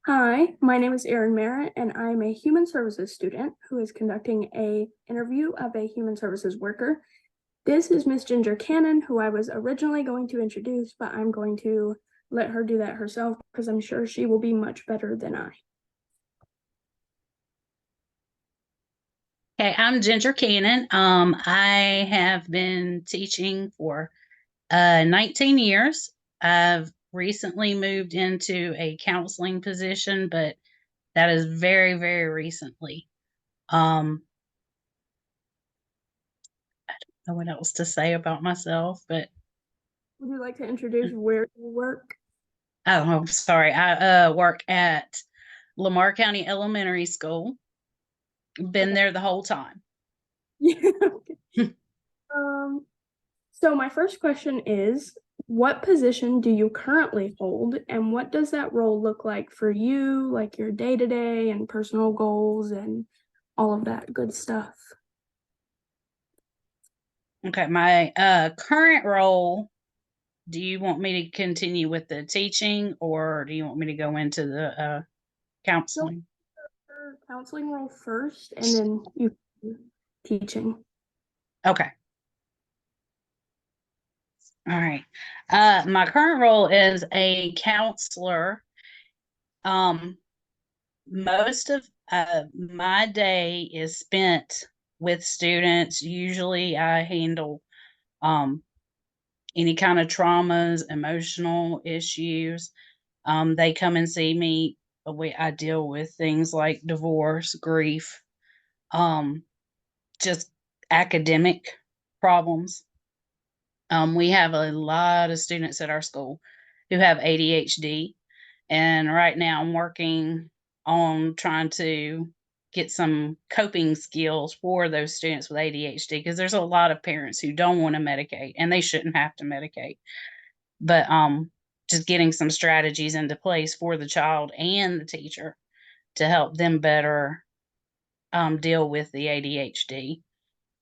Hi, my name is Erin Merritt, and I'm a human services student who is conducting a interview of a human services worker. This is Miss Ginger Cannon, who I was originally going to introduce, but I'm going to let her do that herself because I'm sure she will be much better than I. Okay, I'm Ginger Cannon. I have been teaching for 19 years. I've recently moved into a counseling position, but that is very, very recently. I don't know what else to say about myself, but Would you like to introduce where you work? oh, I'm sorry. I work at Lamar County Elementary School. Been Okay. there the whole time. Yeah. Okay. Um, so my first question is, what position do you currently hold, and what does that role look like for you, like your day-to-day and personal goals and all of that good stuff? Okay, my current role. Do you want me to continue with the teaching or do you want me to go into the Go counseling? for counseling role first, and then you teaching. Okay. All right. My current role is a counselor. Um, most of my day is spent with students. Usually I handle um, any kind of traumas, emotional issues. They come and see me. I deal with things like divorce, grief, um, just academic problems. We have a lot of students at our school who have ADHD, and right now I'm working on trying to get some coping skills for those students with ADHD because there's a lot of parents who don't want to medicate and they shouldn't have to medicate. But just getting some strategies into place for the child and the teacher to help them better deal with the ADHD.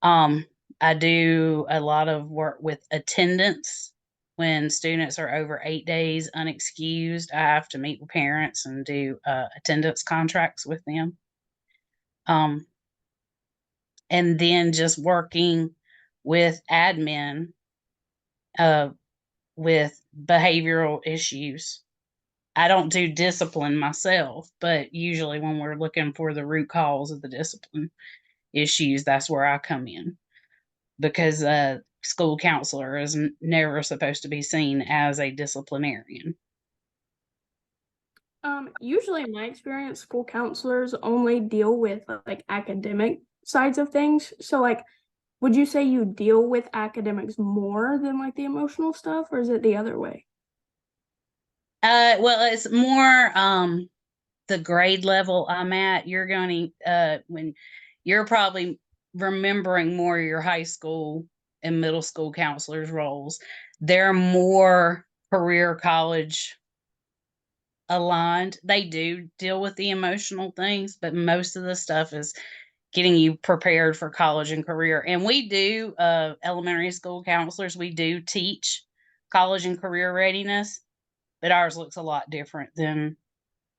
Um, I do a lot of work with attendance. When students are over 8 days unexcused, I have to meet with parents and do attendance contracts with them. Um, and then just working with admin uh, with behavioral issues. I don't do discipline myself, but usually when we're looking for the root cause of the discipline issues, that's where I come in. Because a school counselor is never supposed to be seen as a disciplinarian. Usually in my experience, school counselors only deal with like academic sides of things. So like, would you say you deal with academics more than like the emotional stuff, or is it the other way? Well, it's more the grade level I'm at. You're going to when you're probably remembering more your high school and middle school counselors roles. They're more career college aligned. They do deal with the emotional things, but most of the stuff is getting you prepared for college and career. And we do, elementary school counselors, we do teach college and career readiness, but ours looks a lot different than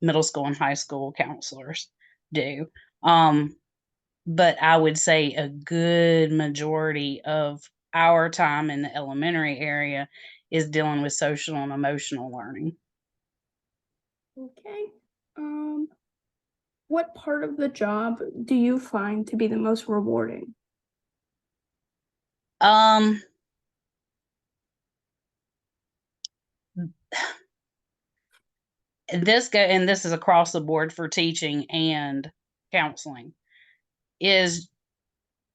middle school and high school counselors do. Um, but I would say a good majority of our time in the elementary area is dealing with social and emotional learning. Okay. Um, what part of the job do you find to be the most rewarding? Um, this is across the board for teaching and counseling is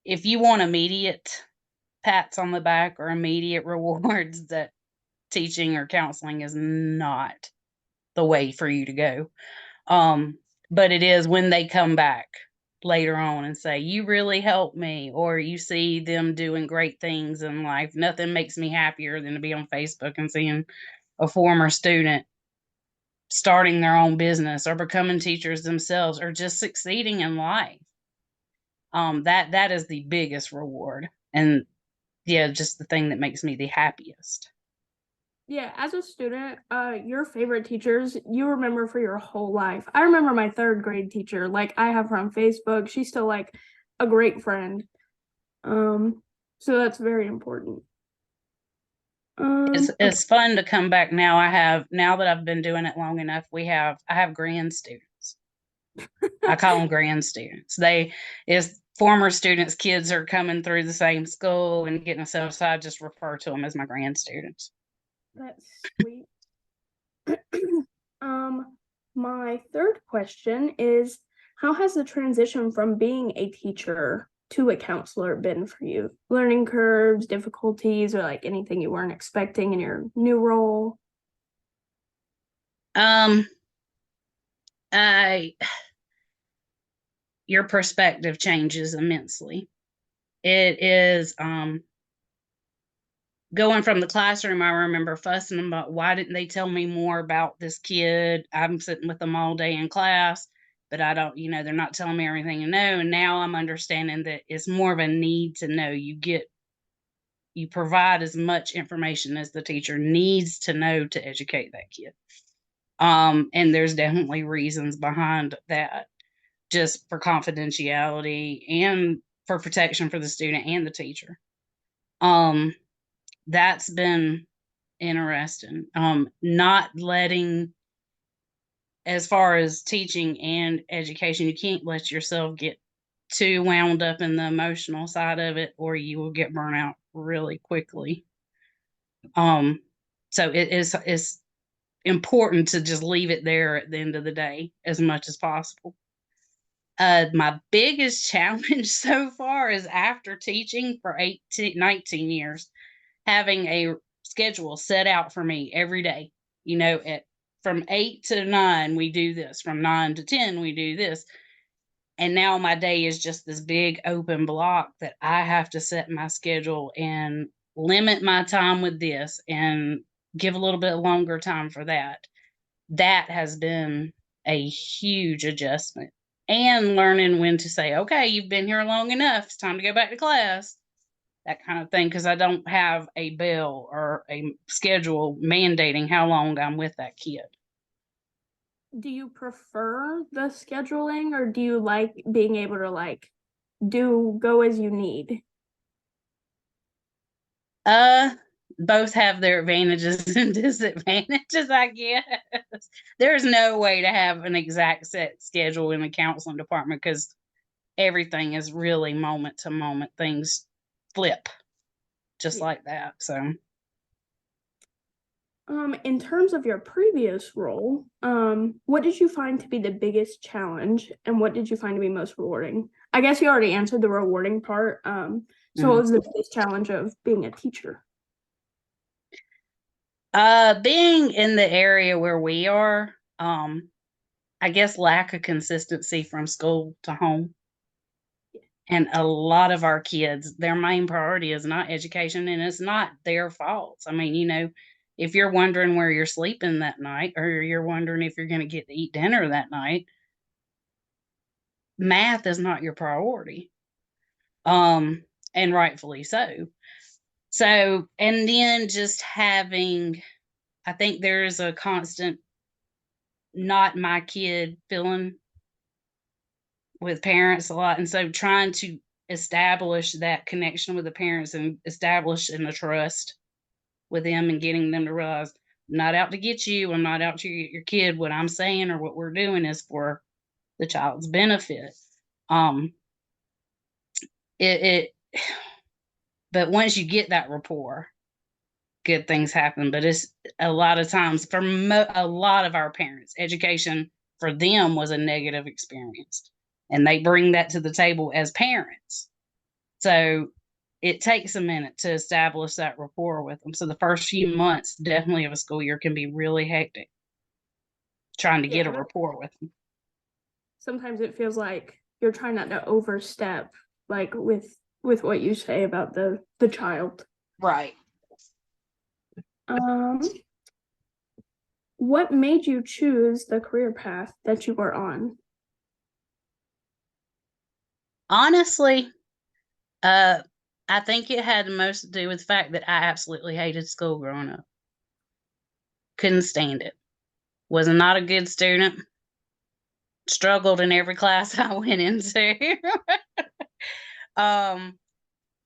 if you want immediate pats on the back or immediate rewards that teaching or counseling is not the way for you to go. Um, but it is when they come back later on and say, "You really helped me," or you see them doing great things in life. Nothing makes me happier than to be on Facebook and seeing a former student starting their own business or becoming teachers themselves or just succeeding in life. That is the biggest reward. And yeah, just the thing that makes me the happiest. Yeah, as a student, your favorite teachers you remember for your whole life. I remember my third grade teacher, like I have her on Facebook. She's still like a great friend. Um, so that's very important. Okay. It's fun to come back now. Now that I've been doing it long enough, I have grand students. I call them grand students. They is former students, kids are coming through the same school and getting themselves, so I just refer to them as my grand students. That's sweet. Um, my third question is, how has the transition from being a teacher to a counselor been for you? Learning curves, difficulties, or like anything you weren't expecting in your new role? Um, I Your perspective changes immensely. It is going from the classroom. I remember fussing about why didn't they tell me more about this kid? I'm sitting with them all day in class, but I don't, they're not telling me everything to know. And now I'm understanding that it's more of a need to know. You provide as much information as the teacher needs to know to educate that kid. And there's definitely reasons behind that, just for confidentiality and for protection for the student and the teacher. That's been interesting. Not letting, as far as teaching and education, you can't let yourself get too wound up in the emotional side of it, or you will get burnt out really quickly. Um, so it's important to just leave it there at the end of the day as much as possible. My biggest challenge so far is, after teaching for 19 years, having a schedule set out for me every day. At from 8 to 9, we do this. From 9 to 10, we do this. And now my day is just this big open block that I have to set my schedule and limit my time with this and give a little bit longer time for that. That has been a huge adjustment. And learning when to say, okay, you've been here long enough. It's time to go back to class. That kind of thing. Because I don't have a bell or a schedule mandating how long I'm with that kid. Do you prefer the scheduling or do you like being able to like do go as you need? Uh, Both have their advantages and disadvantages, I guess. There's no way to have an exact set schedule in the counseling department, because everything is really moment to moment. Things flip just Yeah. like that. So, In terms of your previous role, what did you find to be the biggest challenge and what did you find to be most rewarding? I guess you already answered the rewarding part. So what mhm. was the biggest challenge of being a teacher? Being in the area where we are, I guess lack of consistency from school to home. And a lot of our kids, their main priority is not education, and it's not their fault. I mean, if you're wondering where you're sleeping that night, or you're wondering if you're going to get to eat dinner that night, math is not your priority. Um, and rightfully so. So, and then just having, I think there's a constant not my kid feeling with parents a lot. And so trying to establish that connection with the parents and establishing a trust with them and getting them to realize, I'm not out to get you. I'm not out to get your kid. What I'm saying or what we're doing is for the child's benefit. Um, it but once you get that rapport, good things happen. But it's a lot of times for a lot of our parents, education for them was a negative experience, and they bring that to the table as parents. So it takes a minute to establish that rapport with them. So the first few months, definitely, of a school year can be really hectic trying to get a Yeah, rapport with them. sometimes it feels like you're trying not to overstep like with what you say about the child. Right. Um, what made you choose the career path that you were on? Honestly, uh, I think it had the most to do with the fact that I absolutely hated school growing up. Couldn't stand it. Was not a good student. Struggled in every class I went into. um,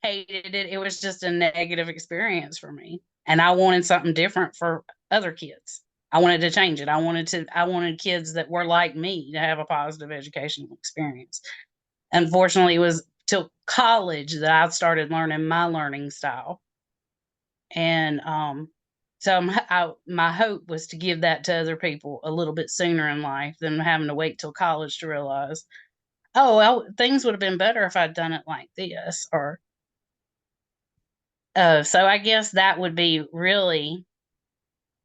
Hated it. It was just a negative experience for me. And I wanted something different for other kids. I wanted to change it. I wanted kids that were like me to have a positive educational experience. Unfortunately, it was till college that I started learning my learning style. And so my hope was to give that to other people a little bit sooner in life than having to wait till college to realize, oh, well, things would have been better if I'd done it like this. Or so I guess that would be really,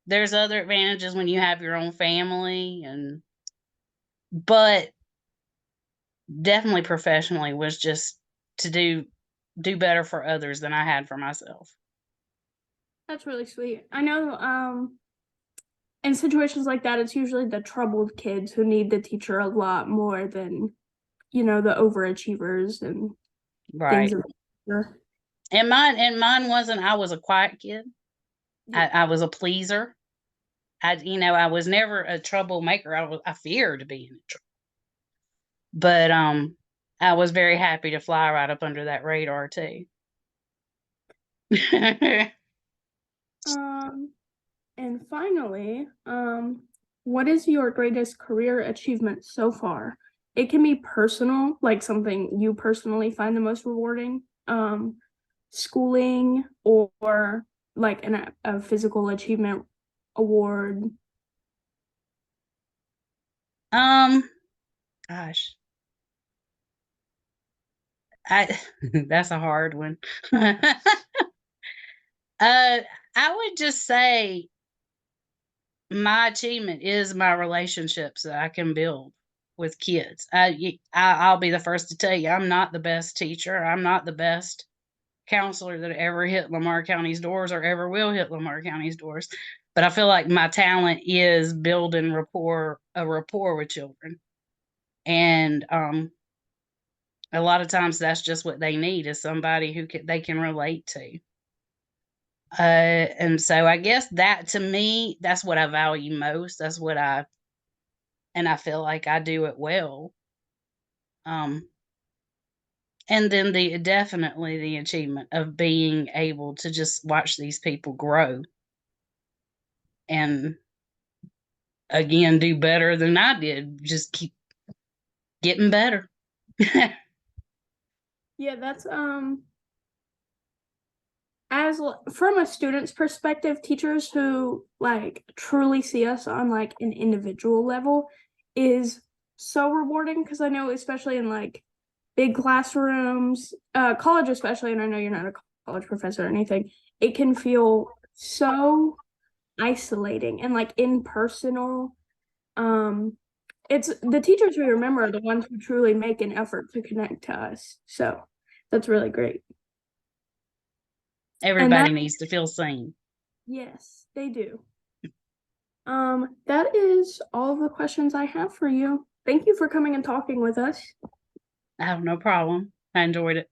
there's other advantages when you have your own family, but definitely professionally was just to do better for others than I had for myself. That's really sweet. I know in situations like that, it's usually the troubled kids who need the teacher a lot more than, the overachievers and Right. things of that nature. And mine wasn't, I was a quiet kid. Yeah. I was a pleaser. I was never a troublemaker. I feared being in trouble. But I was very happy to fly right up under that radar too. And finally, what is your greatest career achievement so far? It can be personal, like something you personally find the most rewarding, schooling, or like a physical achievement award. Gosh. That's a hard one. I would just say my achievement is my relationships that I can build with kids. I'll be the first to tell you, I'm not the best teacher. I'm not the best counselor that ever hit Lamar County's doors or ever will hit Lamar County's doors. But I feel like my talent is building a rapport with children. And a lot of times that's just what they need, is somebody who they can relate to. And so I guess that, to me, that's what I value most. And I feel like I do it well. And then definitely the achievement of being able to just watch these people grow and again do better than I did. Just keep getting better. Yeah, that's as from a student's perspective, teachers who like truly see us on like an individual level is so rewarding, because I know especially in like big classrooms, college especially, and I know you're not a college professor or anything, it can feel so isolating and like impersonal. It's the teachers we remember are the ones who truly make an effort to connect to us. So that's really great. Everybody needs to feel seen. Yes, they do. That is all the questions I have for you. Thank you for coming and talking with us. I have no problem. I enjoyed it.